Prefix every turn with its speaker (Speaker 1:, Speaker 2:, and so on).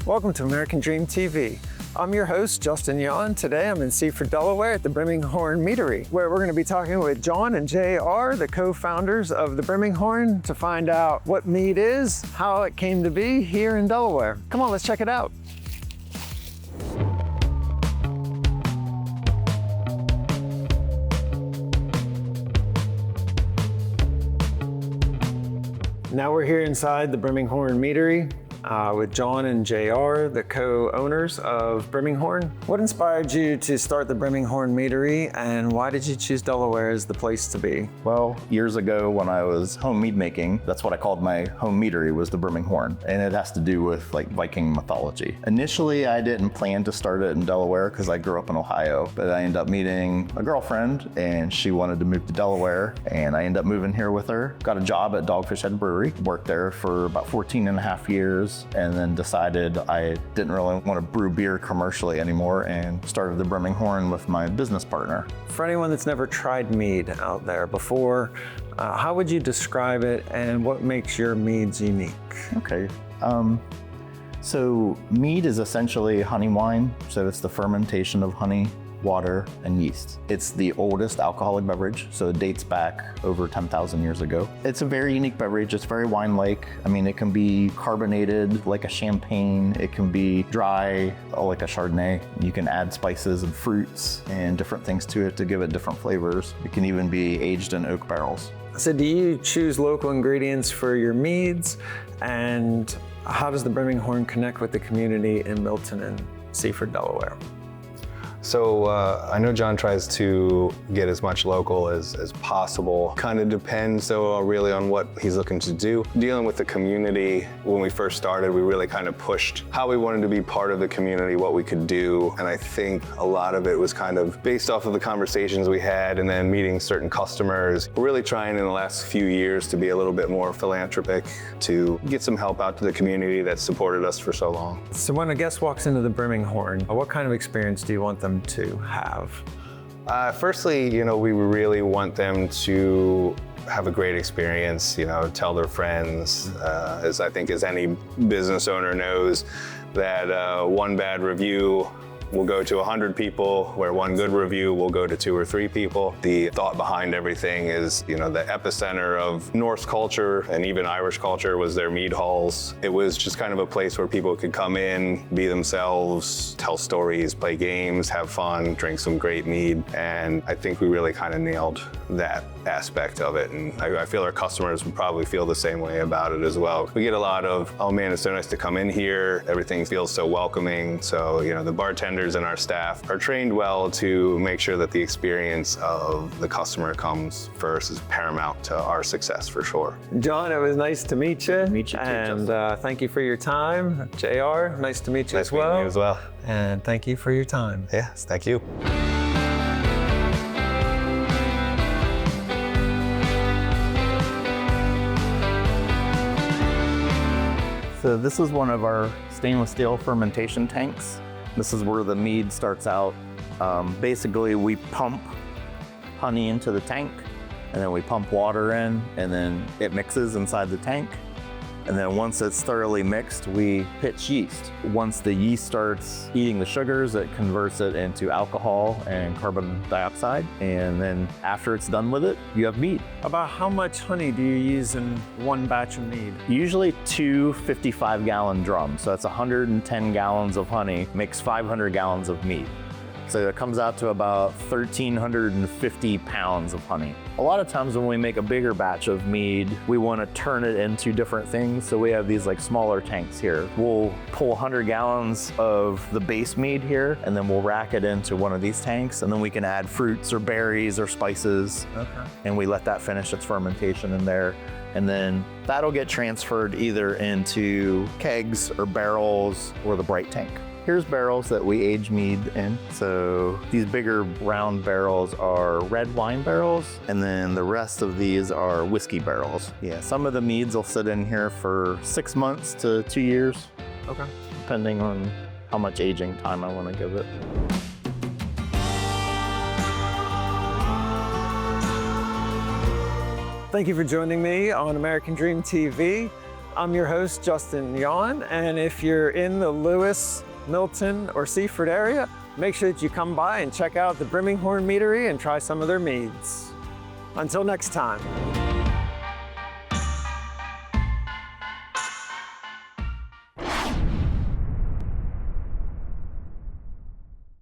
Speaker 1: Welcome to American Dream TV. I'm your host, Justin Yon. Today I'm in Seaford, Delaware at the Brimming Meadery, where we're going to be talking with John and JR, the co-founders of the Brimming, to find out what mead is, how it came to be here in Delaware. Come on, let's check it out. Now we're here inside the Brimming Meadery with John and JR, the co-owners of Brimming. What inspired you to start the Brimming Meadery, and why did you choose Delaware as the place to be?
Speaker 2: Well, years ago when I was home mead making, that's what I called my home meadery, was the Brimming, and it has to do with like Viking mythology. Initially, I didn't plan to start it in Delaware because I grew up in Ohio, but I ended up meeting a girlfriend and she wanted to move to Delaware, and I ended up moving here with her. Got a job at Dogfish Head Brewery, worked there for about 14 and a half years, and then decided I didn't really want to brew beer commercially anymore and started the Brimming with my business partner.
Speaker 1: For anyone that's never tried mead out there before, how would you describe it and what makes your meads unique?
Speaker 2: Okay. So mead is essentially honey wine. So it's the fermentation of honey, water, and yeast. It's the oldest alcoholic beverage, so it dates back over 10,000 years ago. It's a very unique beverage. It's very wine-like. I mean, it can be carbonated like a champagne. It can be dry like a Chardonnay. You can add spices and fruits and different things to it to give it different flavors. It can even be aged in oak barrels.
Speaker 1: So do you choose local ingredients for your meads? And how does the Brimming connect with the community in Milton and Seaford, Delaware?
Speaker 3: So I know John tries to get as much local as possible. Kind of depends though really on what he's looking to do. Dealing with the community, when we first started, we really kind of pushed how we wanted to be part of the community, what we could do. And I think a lot of it was kind of based off of the conversations we had and then meeting certain customers. We're really trying in the last few years to be a little bit more philanthropic, to get some help out to the community that supported us for so long.
Speaker 1: So when a guest walks into the Brimming, what kind of experience do you want them to have?
Speaker 3: Firstly, we really want them to have a great experience, tell their friends, as I think as any business owner knows, that one bad review will go to 100 people, where one good review will go to 2 or 3 people. The thought behind everything is, the epicenter of Norse culture and even Irish culture was their mead halls. It was just kind of a place where people could come in, be themselves, tell stories, play games, have fun, drink some great mead. And I think we really kind of nailed that aspect of it. And I feel our customers would probably feel the same way about it as well. We get a lot of, oh man, it's so nice to come in here. Everything feels so welcoming. So, the bartenders and our staff are trained well to make sure that the experience of the customer comes first, is paramount to our success for sure.
Speaker 1: John, it was nice to meet you.
Speaker 2: Meet you too,
Speaker 1: and thank you for your time. JR, nice to meet you as well.
Speaker 3: Nice meeting you as well.
Speaker 1: And thank you for your time.
Speaker 3: Yes, thank you.
Speaker 2: So this is one of our stainless steel fermentation tanks. This is where the mead starts out. Basically, we pump honey into the tank, and then we pump water in, and then it mixes inside the tank. And then once it's thoroughly mixed, we pitch yeast. Once the yeast starts eating the sugars, it converts it into alcohol and carbon dioxide. And then after it's done with it, you have mead.
Speaker 1: About how much honey do you use in one batch of mead?
Speaker 2: Usually 2 55-gallon drums. So that's 110 gallons of honey makes 500 gallons of mead. So it comes out to about 1,350 pounds of honey. A lot of times when we make a bigger batch of mead, we want to turn it into different things. So we have these like smaller tanks here. We'll pull 100 gallons of the base mead here, and then we'll rack it into one of these tanks, and then we can add fruits or berries or spices. Okay. And we let that finish its fermentation in there. And then that'll get transferred either into kegs or barrels or the bright tank. Here's barrels that we age mead in. So these bigger round barrels are red wine barrels, and then the rest of these are whiskey barrels. Yeah, some of the meads will sit in here for 6 months to 2 years. Okay. Depending on how much aging time I want to give it.
Speaker 1: Thank you for joining me on American Dream TV. I'm your host, Justin Yawn, and if you're in the Lewis, Milton, or Seaford area, make sure that you come by and check out the Brimming Meadery and try some of their meads. Until next time.